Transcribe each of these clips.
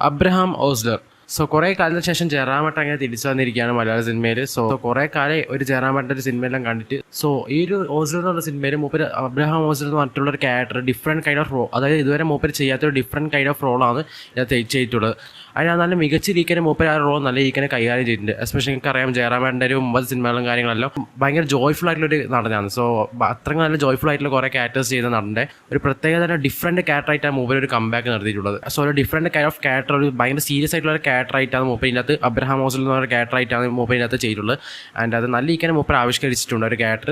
Abraham Ozler. So കുറേ കാലത്തിന് ശേഷം ജയറാമേട്ടൻ അങ്ങനെ തിരിച്ചു വന്നിരിക്കുകയാണ് മലയാള സിനിമയിൽ. സോ കുറേ കാലം ഒരു ജയറാമേട്ടൻ്റെ ഒരു സിനിമയെല്ലാം കണ്ടിട്ട് സോ ഈ ഒരു ഓസ്ലർ എന്ന് പറഞ്ഞ സിനിമയിൽ മൂപ്പര് അബ്രഹാം ഓസ്ലർ എന്ന് പറഞ്ഞിട്ടുള്ള ഒരു character different kind of role, അതായത് ഇതുവരെ മൂപ്പര് ചെയ്യാത്തൊരു ഡിഫറെൻറ്റ് കൈൻഡ് ഓഫ് റോളാണ് ഇതിനകത്ത് ചെയ്തിട്ടുള്ളത്. അതിന് നല്ല മികച്ചിരിക്കാനും മൂപ്പര് ആ റോൾ നല്ല രീതിക്കാനെ കൈകാര്യം ചെയ്തിട്ടുണ്ട്. എസ്പെഷ്യലി എനിക്കറിയാം ജയറാമേട്ടൻ്റെ ഒരു 9 സിനിമകളും കാര്യങ്ങളെല്ലാം ഭയങ്കര ജോയ്ഫുൾ ആയിട്ടുള്ളൊരു നടനാണ്. സോ അത്രയും നല്ല ജോയ്ഫുൾ ആയിട്ടുള്ള കുറേ ക്യാരക്ടേഴ്സ് ചെയ്ത നടൻ്റെ ഒരു പ്രത്യേകത ഡിഫറെൻറ്റ് ക്യാരക്ടറായിട്ടാണ് മൂപ്പര് ഒരു കംബാക്ക് നടത്തിയിട്ടുള്ളത്. സോ ഒരു ഡിഫറെൻറ്റ് കൈൻഡ് ഓഫ് ക്യാരക്ടർ, ഒരു ഭയങ്കര സീരിയസ് ആയിട്ടുള്ള ഒരു ക്യാരക്ടറായിട്ടാണ് മൂപ്പരിനകത്ത് അബ്രഹാം ഓസ്ലർ എന്ന ഒരു ക്യാരക്ടറായിട്ടാണ് മൂപ്പരിനകത്ത് ചെയ്തിട്ടുള്ളത്. ആൻഡ് അത് നല്ല രീതിക്കാനെ മൂപ്പർ ആവിഷ്കരിച്ചിട്ടുണ്ട് ഒരു ക്യാരക്ടർ.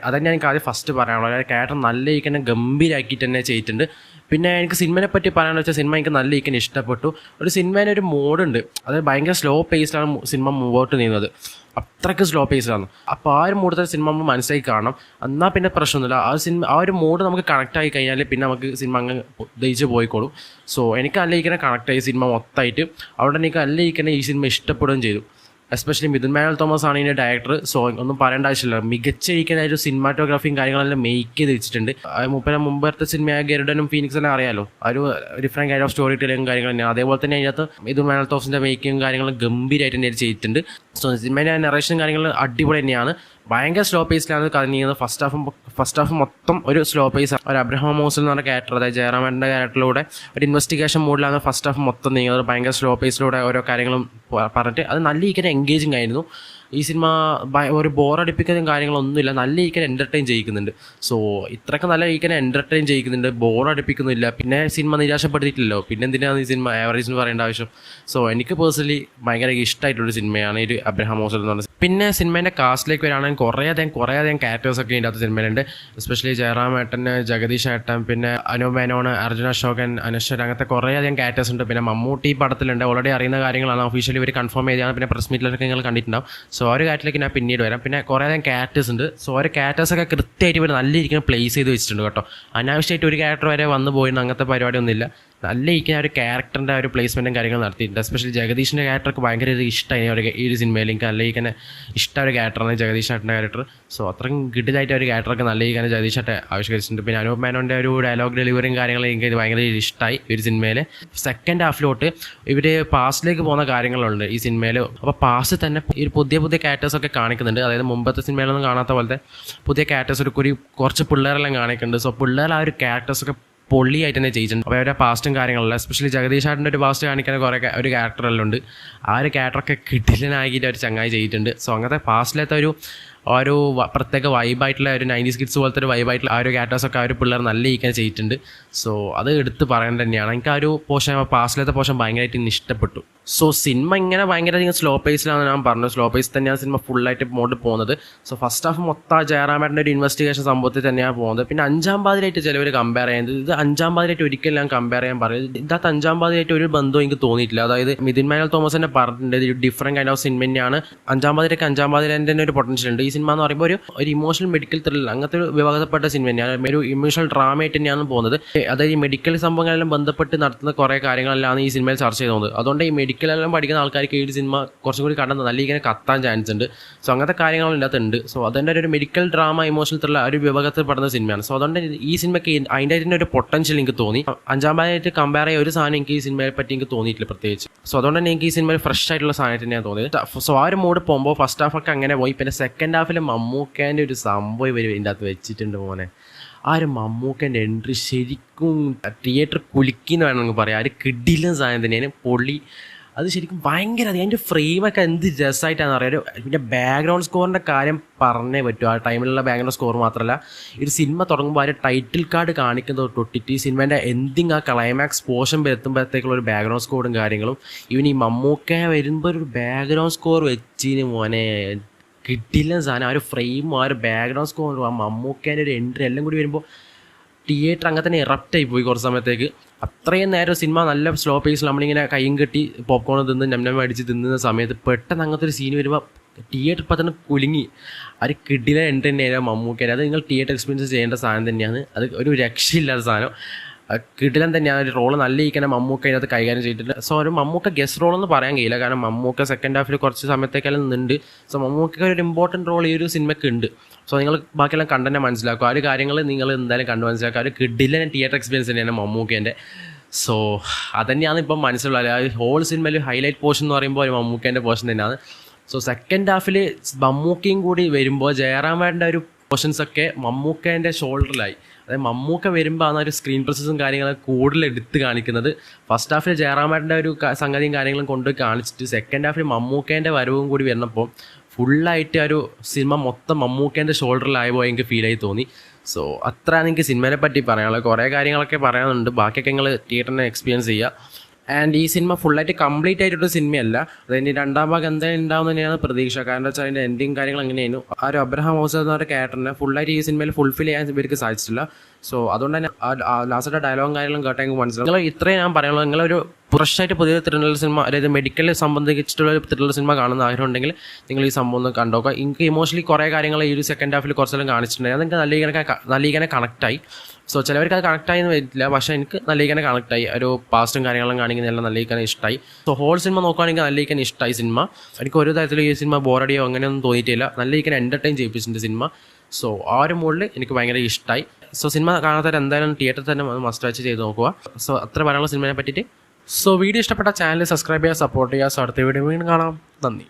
അതന്നെ എനിക്ക് ആദ്യം ഫസ്റ്റ് പറയാനുള്ളത്. ആ ക്യാരക്ടർ നല്ല രീതിക്കാനെ ഗംഭീരമാക്കിയിട്ട് തന്നെ ചെയ്തിട്ടുണ്ട്. പിന്നെ എനിക്ക് സിനിമയെ പറ്റി പറയാമെന്ന് വെച്ചാൽ സിനിമ എനിക്ക് നല്ല രീതിക്ക് ഇഷ്ടപ്പെട്ടു. ഒരു സിനിമേനെ ഒരു മോഡുണ്ട്, അത് ഭയങ്കര സ്ലോ പേസിലാണ് സിനിമ മൂവോട്ട് ചെയ്യുന്നത്, അത്രയ്ക്ക് സ്ലോ പേസിലാണ്. അപ്പോൾ ആ ഒരു മൂഡത്തെ സിനിമ നമ്മൾ മനസ്സിലാക്കി കാണണം, എന്നാൽ പിന്നെ പ്രശ്നമൊന്നുമില്ല. ആ ഒരു മൂഡ് നമുക്ക് കണക്റ്റ് ആയി കഴിഞ്ഞാൽ പിന്നെ നമുക്ക് സിനിമ അങ്ങ് ദയിച്ച് പോയിക്കോളും. സോ എനിക്ക് നല്ല രീതിക്ക് കണക്റ്റ് ആയി സിനിമ മൊത്തമായിട്ട്. അവിടെ എനിക്ക് നല്ല രീതിക്ക് ഈ സിനിമ ഇഷ്ടപ്പെടുകയും ചെയ്തു. എസ്പെഷ്യലി മിഥുൻ മാനുവൽ തോമസ് ആണ് ഇതിൻ്റെ ഡയറക്ടർ. സോ ഒന്നും പറയേണ്ട ആവശ്യമില്ല, മികച്ചിരിക്കുന്ന ഒരു സിനിമാറ്റോഗ്രാഫിയും കാര്യങ്ങളെല്ലാം മേക്ക് ചെയ്ത് വെച്ചിട്ടുണ്ട്. മുമ്പത്തെ സിനിമയായ ഗരുഡനും ഫീനിക്സ് എല്ലാം അറിയാലോ, ഒരു ഡിഫറെൻറ്റ് കൈൻഡ് ഓഫ് സ്റ്റോറി ടെല്ലിങ്ങും കാര്യങ്ങൾ തന്നെയാണ്. അതേപോലെ തന്നെ അതിനകത്ത് മിഥുൻ മാനുവൽ തോമസിൻ്റെ മേക്കിങ്ങും കാര്യങ്ങളും ഗംഭീരമായിട്ട് തന്നെ ചെയ്തിട്ടുണ്ട്. സോ സിനിമേൻ്റെ നെറേഷനും കാര്യങ്ങളും അടിപൊളി തന്നെയാണ്. ഭയങ്കര സ്ലോ പേസിലാണ് കഥ. ഫസ്റ്റ് ഹാഫ് മൊത്തം ഒരു സ്ലോ പേസ്. ഒരു അബ്രഹാം ഓസ്ലർ എന്ന് പറഞ്ഞ ക്യാരക്ടർ, അതായത് ജയറാമേട്ടൻ്റെ ക്യാരക്ടറിലൂടെ ഒരു ഇൻവെസ്റ്റിഗേഷൻ മൂഡിലാണ് ഫസ്റ്റ് ഹാഫ് മൊത്തം നീങ്ങുന്നത്. ഭയങ്കര സ്ലോ പേസിലൂടെ ഓരോ കാര്യങ്ങളും പറഞ്ഞിട്ട് അത് നല്ല രീതിക്ക് എൻഗേജിങ് ആയിരുന്നു. ഈ സിനിമ ഒരു ബോറടിപ്പിക്കുന്ന കാര്യങ്ങളൊന്നുമില്ല, നല്ല രീതിക്ക് എൻ്റർടൈൻ ചെയ്യിക്കുന്നുണ്ട്. സോ ഇത്രയൊക്കെ നല്ല രീതിക്ക് എൻ്റർടൈൻ ചെയ്യിക്കുന്നുണ്ട്, ബോറടിപ്പിക്കുന്നില്ല. പിന്നെ സിനിമ നിരാശപ്പെടുത്തിയിട്ടില്ലല്ലോ, പിന്നെ എന്തിനാണ് ഈ സിനിമ ആവറേജ് എന്ന് പറയേണ്ട ആവശ്യം. സോ എനിക്ക് പേഴ്സണലി ഭയങ്കര ഇഷ്ടമായിട്ടുള്ളൊരു സിനിമയാണ് ഈ ഒരു അബ്രഹാം ഓസ്ലർ എന്ന് പറഞ്ഞത്. പിന്നെ സിനിമേൻ്റെ കാസ്റ്റിലേക്ക് വരികയാണെങ്കിൽ കുറേയധികം ക്യാരക്ടേഴ്സൊക്കെ ഇതിൻ്റെ അകത്ത് സിനിമയിലുണ്ട്. എസ്പെഷ്യലി ജയറാമേട്ടൻ, ജഗദീഷ് ഏട്ടൻ, പിന്നെ അനൂപ് മേനോൻ, അർജുന അശോകൻ, അനശ്വർ, അങ്ങനത്തെ കുറേയധികം ക്യാരക്ടേഴ്സ് ഉണ്ട്. പിന്നെ മമ്മൂട്ടി പടത്തിലുണ്ട്. ഓൾറെഡി അറിയുന്ന കാര്യങ്ങളാണ്, ഒഫീഷ്യലി ഇവർ കൺഫേം ചെയ്താണ്. പിന്നെ പ്രസ് മീറ്റിലൊക്കെ നിങ്ങൾ കണ്ടിട്ടുണ്ടാവും. സോ ആ ഒരു കാര്യത്തിലേക്ക് ഞാൻ പിന്നീട് വരാം. പിന്നെ കുറേയധികം ക്യാരക്ടേഴ്സ് ഉണ്ട്. സോ ഒരു ക്യാരക്ടേഴ്സൊക്കെ കൃത്യമായിട്ട് ഇവർ നല്ല രീതിക്ക് പ്ലേസ് ചെയ്ത് വെച്ചിട്ടുണ്ട് കേട്ടോ. അനാവശ്യമായിട്ട് ഒരു ക്യാരക്ടർ വരെ വന്നു പോയിരുന്ന അങ്ങനത്തെ പരിപാടിയൊന്നുമില്ല. നല്ല രീതിക്ക് ആ ഒരു ക്യാരക്ടറിൻ്റെ ഒരു പ്ലേസ്മെൻറ്റും കാര്യങ്ങൾ നടത്തിയിട്ടുണ്ട്. എസ്പെഷ്യലി ജഗദീഷിൻ്റെ ക്യാരക്ടർക്ക് ഭയങ്കര ഇഷ്ടമായി ഈ ഒരു സിനിമയിൽ. എനിക്ക് നല്ല രീതിക്ക് ഇഷ്ടമായ ഒരു ക്യാരക്ടറാണ് ജഗദീഷ് ഏട്ടൻ്റെ ക്യാരക്ടർ. സോ അത്രയും കിടിലായിട്ട് ഒരു ക്യാരക്ടറൊക്കെ നല്ല രീതിക്ക് ജഗദീഷ് ഏട്ടൻ ആവിഷ്കരിച്ചിട്ടുണ്ട്. പിന്നെ അനൂപ് മേനോൻ്റെ ഒരു ഡയലോഗ് ഡെലിവറിയും കാര്യങ്ങളും എനിക്ക് ഭയങ്കര ഇഷ്ടമായി ഈ ഒരു സിനിമയിൽ. സെക്കൻഡ് ഹാഫിലോട്ട് ഇവർ പാസ്റ്റിലേക്ക് പോകുന്ന കാര്യങ്ങളുണ്ട് ഈ സിനിമയിൽ. അപ്പോൾ പാസ്റ്റ് തന്നെ ഈ പുതിയ ക്യാരക്ടേഴ്സൊക്കെ കാണിക്കുന്നുണ്ട്. അതായത് മുമ്പത്തെ സിനിമയിലൊന്നും കാണാത്ത പോലത്തെ പുതിയ ക്യാരക്ടേഴ്സ് കുറച്ച് പിള്ളേരെല്ലാം കാണിക്കുന്നുണ്ട്. സോ പിള്ളേർ ആ ഒരു ക്യാരക്ടേഴ്സൊക്കെ പൊള്ളിയായിട്ട് തന്നെ ചെയ്തിട്ടുണ്ട്. അപ്പോൾ അവരുടെ പാസ്റ്റും കാര്യങ്ങളല്ല, എസ്പെഷ്യലി ജഗദീഷ് ഏട്ടൻ്റെ ഒരു പാസ്റ്റ് കാണിക്കാൻ ഒരു ക്യാരക്ടറെല്ലാം ഉണ്ട്. ആ ഒരു ക്യാരക്ടറൊക്കെ കിടിലനാക്കിയിട്ട് ഒരു ചങ്ങായി ചെയ്തിട്ടുണ്ട്. സോ അങ്ങനത്തെ പാസ്റ്റിലത്തെ ഒരു പ്രത്യേക വൈബായിട്ടുള്ള ഒരു 90s കിഡ്സ് പോലത്തെ ഒരു വൈബായിട്ടുള്ള ആ ഒരു ക്യാരക്ടേഴ്സൊക്കെ ആ ഒരു പിള്ളേർ നല്ല രീതിക്കാൻ ചെയ്തിട്ടുണ്ട്. സോ അത് എടുത്ത് പറയേണ്ടത് തന്നെയാണ്. എനിക്ക് ആ ഒരു പാസ്റ്റിലത്തെ പോർഷൻ ഭയങ്കരമായിട്ട് ഇഷ്ടപ്പെട്ടു. സോ സിനിമ ഇങ്ങനെ ഭയങ്കരധികം സ്ലോ പേസിലാണ് ഞാൻ പറഞ്ഞത്. സ്ലോ പേസ് തന്നെയാണ് സിനിമ ഫുള്ളായിട്ട് മോഡ് പോകുന്നത്. സോ ഫസ്റ്റ് ഹാഫ് മൊത്തം ജയറാമേട്ടൻ്റെ ഒരു ഇൻവെസ്റ്റിഗേഷൻ സംഭവത്തിൽ തന്നെയാണ് പോകുന്നത്. പിന്നെ 5ാം പാതിരായിട്ട് ചിലവർ കമ്പയർ ചെയ്യുന്നത്, ഇത് 5ാം പാതിരായിട്ട് ഒരിക്കലും ഞാൻ കമ്പയർ ചെയ്യാൻ പറയുന്നത്. ഇതിനകത്ത് 5ാം പാതിരായിട്ട് ഒരു ബന്ധവും എനിക്ക് തോന്നിയിട്ടില്ല. അതായത് മിഥുൻ മാനുവൽ തോമസ് തന്നെ പറഞ്ഞിട്ടുണ്ട്, ഇത് ഡിഫറെൻറ്റ് കൈൻഡ് ഓഫ് സിനിമ തന്നെയാണ്. 5ാം പാതിരയ്ക്ക് 5ാം പാതിരൻ്റെ തന്നെ ഒരു പൊട്ടൻഷ്യൽ ഉണ്ട്. ഈ സിനിമ എന്ന് പറയുമ്പോൾ ഒരു ഇമോഷണൽ മെഡിക്കൽ ത്രില്ലർ, അങ്ങനത്തെ ഒരു വിഭാഗപ്പെട്ട സിനിമ തന്നെയാണ്. ഒരു ഇമോഷണൽ ഡ്രാമയായിട്ട് തന്നെയാണ് പോകുന്നത്. അതായത് ഈ മെഡിക്കൽ സംഭവങ്ങളെല്ലാം ബന്ധപ്പെട്ട് നടത്തുന്ന കുറേ കാര്യങ്ങളെല്ലാം ഈ സിനിമയിൽ ചർച്ച ചെയ്തത്. അതുകൊണ്ട് ഈ മെഡിക്കലെല്ലാം പഠിക്കുന്ന ആൾക്കാർക്ക് ഈ സിനിമ കുറച്ചും കൂടി കണ്ടെന്ന് നല്ല ഇങ്ങനെ കത്താൻ ചാൻസ് ഉണ്ട്. സോ അങ്ങനത്തെ കാര്യങ്ങളും ഇതിനകത്തുണ്ട്. സോ അതിൻ്റെ ഒരു മെഡിക്കൽ ഡ്രാമ ഇമോഷണൽ ത്രില്ലർ ഒരു വിഭാഗത്തിൽ പെടുന്ന സിനിമയാണ്. സോ അതുകൊണ്ട് ഈ സിനിമയ്ക്ക് അതിൻ്റെ തന്നെ ഒരു പൊട്ടൻഷ്യൽ എനിക്ക് തോന്നി. 5ാം പാതിരായിട്ട് കമ്പയർ ചെയ്യുക ഒരു സാധനം എനിക്ക് ഈ സിനിമയെ പറ്റി എനിക്ക് തോന്നിയിട്ടില്ല പ്രത്യേകിച്ച്. സോ അതുകൊണ്ട് തന്നെ എനിക്ക് ഈ സിനിമയിൽ ഫ്രഷ് ആയിട്ടുള്ള സാധനമായിട്ട് തന്നെയാണ് തോന്നിയത്. സോ ആ ഒരു മൂഡ് പോകുമ്പോൾ ഫസ്റ്റ് ഹാഫൊക്കെ അങ്ങനെ പോയി. പിന്നെ സെക്കൻഡ് ഹാഫിൽ മമ്മൂക്കേൻ്റെ ഒരു സംഭവം ഇവർ ഇതിൻ്റെ അകത്ത് വെച്ചിട്ടുണ്ട് മോനെ. ആ ഒരു മമ്മൂക്കേൻ്റെ എൻട്രി ശരിക്കും തിയേറ്റർ കുലുക്കിന്ന് വേണമെങ്കിൽ പറയാം. ആ ഒരു കിടിലൻ സാധനം തന്നെയാണ്, പൊള്ളി. അത് ശരിക്കും ഭയങ്കര അതിൻ്റെ ഫ്രെയിമൊക്കെ എന്ത് രസമായിട്ടാണെന്ന് അറിയാം. പിന്നെ ബാക്ക്ഗ്രൗണ്ട് സ്കോറിൻ്റെ കാര്യം പറഞ്ഞേ പറ്റും. ആ ടൈമിലുള്ള ബാക്ക്ഗ്രൗണ്ട് സ്കോർ മാത്രമല്ല, ഒരു സിനിമ തുടങ്ങുമ്പോൾ ആ ടൈറ്റിൽ കാർഡ് കാണിക്കുന്നത് തൊട്ടിട്ട് ഈ സിനിമേൻ്റെ എൻഡിങ് ആ ക്ലൈമാക്സ് പോർഷൻ എത്തുമ്പോഴത്തേക്കുള്ള ഒരു ബാക്ക്ഗ്രൗണ്ട് സ്കോറും കാര്യങ്ങളും. ഇവൻ ഈ മമ്മൂക്ക വരുമ്പോൾ ഒരു ബാക്ക്ഗ്രൗണ്ട് സ്കോർ വെച്ചിന് മോനെ കിട്ടില്ല സാധനം. ആ ഒരു ഫ്രെയിമും ആ ഒരു ബാക്ക്ഗ്രൗണ്ട് സ്കോറും ആ മമ്മൂക്കേൻ്റെ ഒരു എൻട്രി എല്ലാം കൂടി വരുമ്പോൾ തിയേറ്റർ അങ്ങനെ തന്നെ ഇറപ്റ്റായി പോയി കുറച്ച് സമയത്തേക്ക്. അത്രയും നേരം സിനിമ നല്ല സ്ലോ പേസിൽ നമ്മളിങ്ങനെ കൈയും കെട്ടി പോപ്കോൺ തിന്ന് നം അടിച്ച് തിന്നുന്ന സമയത്ത് പെട്ടെന്ന് അങ്ങനത്തെ ഒരു സീൻ വരുമ്പോൾ തിയേറ്റർ ഇപ്പം തന്നെ കുലുങ്ങി. അത് കിടില എൻട്രി തന്നെയാണ് മമ്മൂക്കേൻ്റെ. അത് നിങ്ങൾ തിയേറ്റർ എക്സ്പീരിയൻസ് ചെയ്യേണ്ട സാധനം തന്നെയാണ്. അത് ഒരു രക്ഷയില്ലാത്ത സാധനം. കിടിലൻ തന്നെയാണ്. ഒരു റോള് നല്ല ഇരിക്കണം മമ്മൂക്ക അതിനകത്ത് കൈകാര്യം ചെയ്തിട്ടുണ്ട്. സോ ഒരു മമ്മൂക്ക ഗസ്റ്റ് റോളെന്ന് പറയാൻ കഴിയില്ല, കാരണം മമ്മൂക്ക സെക്കൻഡ് ഹാഫിൽ കുറച്ച് സമയത്തേക്കെല്ലാം നിന്നുണ്ട്. സോ മമ്മൂക്ക ഒരു ഇമ്പോർട്ടൻറ്റ് റോൾ ഈ ഒരു സിനിമയ്ക്ക് ഉണ്ട്. സോ നിങ്ങൾ ബാക്കിയെല്ലാം കണ്ടു തന്നെ മനസ്സിലാക്കും. ആ ഒരു കാര്യങ്ങൾ നിങ്ങൾ എന്തായാലും കണ്ടു മനസ്സിലാക്കുക. ഒരു കിടിലൻ തിയേറ്റർ എക്സ്പീരിയൻസ് തന്നെയാണ് മമ്മൂക്കേൻ്റെ. സോ അതന്നെയാണ് ഇപ്പം മനസ്സിലുള്ളത്. ആ ഹോൾ സിനിമയിൽ ഹൈലൈറ്റ് പോർഷൻ എന്ന് പറയുമ്പോൾ ഒരു മമ്മൂക്കേൻ്റെ പോർഷൻ തന്നെയാണ്. സോ സെക്കൻഡ് ഹാഫിൽ മമ്മൂക്കയും കൂടി വരുമ്പോൾ ജയറാമേട്ടൻ്റെ ഒരു പോർഷൻസൊക്കെ മമ്മൂക്കേൻ്റെ ഷോൾഡറിലായി. അതായത് മമ്മൂക്ക വരുമ്പോൾ ആണ് ഒരു സ്ക്രീൻ പ്രസൻസും കാര്യങ്ങളൊക്കെ കൂടുതൽ എടുത്ത് കാണിക്കുന്നത്. ഫസ്റ്റ് ഹാഫിൽ ജയറാമേട്ടൻ്റെ ഒരു സംഗതിയും കാര്യങ്ങളും കൊണ്ട് കാണിച്ചിട്ട് സെക്കൻഡ് ഹാഫിൽ മമ്മൂക്കേൻ്റെ വരവും കൂടി വരുന്നപ്പോൾ ഫുള്ളായിട്ട് ഒരു സിനിമ മൊത്തം മമ്മൂക്കേൻ്റെ ഷോൾഡറിലായപ്പോൾ എനിക്ക് ഫീലായി തോന്നി. സോ അത്രയാണ് എനിക്ക് സിനിമയെ പറ്റി പറയാനുള്ളത്. കുറേ കാര്യങ്ങളൊക്കെ പറയാനുണ്ട്, ബാക്കിയൊക്കെ നിങ്ങൾ തിയേറ്ററിനെ എക്സ്പീരിയൻസ് ചെയ്യുക. ആൻഡ് ഈ സിനിമ ഫുള്ളായിട്ട് കംപ്ലീറ്റ് ആയിട്ടൊരു സിനിമയല്ല. അതിൻ്റെ രണ്ടാം ഭാഗം എന്തായാലും ഉണ്ടാവുന്ന തന്നെയാണ് പ്രതീക്ഷ. കാരണം എന്താ വെച്ചാൽ അതിൻ്റെ എൻഡിങ് കാര്യങ്ങൾ എങ്ങനെയായിരുന്നു, ആ ഒരു അബ്രഹാം ഹോസർ എന്ന ഒരു ക്യാരക്ടറിനെ ഫുള്ളായിട്ട് ഈ സിനിമയിൽ ഫുൾഫിൽ ചെയ്യാൻ ഇവർക്ക് സാധിച്ചിട്ടില്ല. സോ അതുകൊണ്ട് തന്നെ ലാസ്റ്റത്തെ ഡയലോഗും കാര്യങ്ങളും കേട്ടാൽ എനിക്ക് മനസ്സിലാവും. നിങ്ങൾ ഇത്രയും ഞാൻ പറയുള്ളൂ, നിങ്ങളൊരു ഫ്രഷായിട്ട് പുതിയ ത്രില്ലർ സിനിമ, അതായത് മെഡിക്കൽ സംബന്ധിച്ചിട്ടുള്ള ഒരു ത്രില്ലർ സിനിമ കാണുന്ന ആഗ്രഹം ഉണ്ടെങ്കിൽ നിങ്ങൾ ഈ സംഭവം ഒന്ന് കണ്ടോക്കുക. എനിക്ക് ഇമോഷണലി കുറേ കാര്യങ്ങൾ ഈ ഒരു സെക്കൻഡ് ഹാഫിൽ കുറച്ചെല്ലാം കാണിച്ചിട്ടുണ്ടായി. അതെനിക്ക് നല്ല രീതിയിൽ കണക്റ്റായി. സോ ചിലവർക്ക് അത് കണക്റ്റായി എന്ന് വരില്ല, പക്ഷേ എനിക്ക് നല്ല രീതിയിൽ കണക്റ്റായി. ഒരു പാസ്റ്റും കാര്യങ്ങളും കാണിക്കുന്നതെല്ലാം നല്ല രീതിയിൽ ഇഷ്ടമായി. സോ ഹോൾ സിനിമ നോക്കുകയാണെങ്കിൽ നല്ല രീതിയിൽ ഇഷ്ടമായി സിനിമ. എനിക്ക് ഒരു തരത്തിലും ഈ സിനിമ ബോറടിയോ അങ്ങനെയൊന്നും തോന്നിയിട്ടില്ല. നല്ല രീതിയിൽ എൻ്റർടൈൻ ചെയ്യിപ്പിച്ചിട്ടുണ്ട് സിനിമ. സോ ആ ഒരു മൂഡിൽ എനിക്ക് ഭയങ്കര ഇഷ്ടമായി. സോ സിനിമ കാണാത്തവർ എന്തായാലും തിയേറ്ററിൽ തന്നെ മസ്റ്റ് വാച്ച് ചെയ്ത് നോക്കുക. സോ അത്ര പറയാനുള്ള സിനിമയെ പറ്റിയിട്ട്. സോ വീഡിയോ ഇഷ്ടപ്പെട്ട ചാനൽ സബ്സ്ക്രൈബ് ചെയ്യുക, സപ്പോർട്ട് ചെയ്യുക. സോ അടുത്ത വീഡിയോ വീണ്ടും കാണാം. നന്ദി.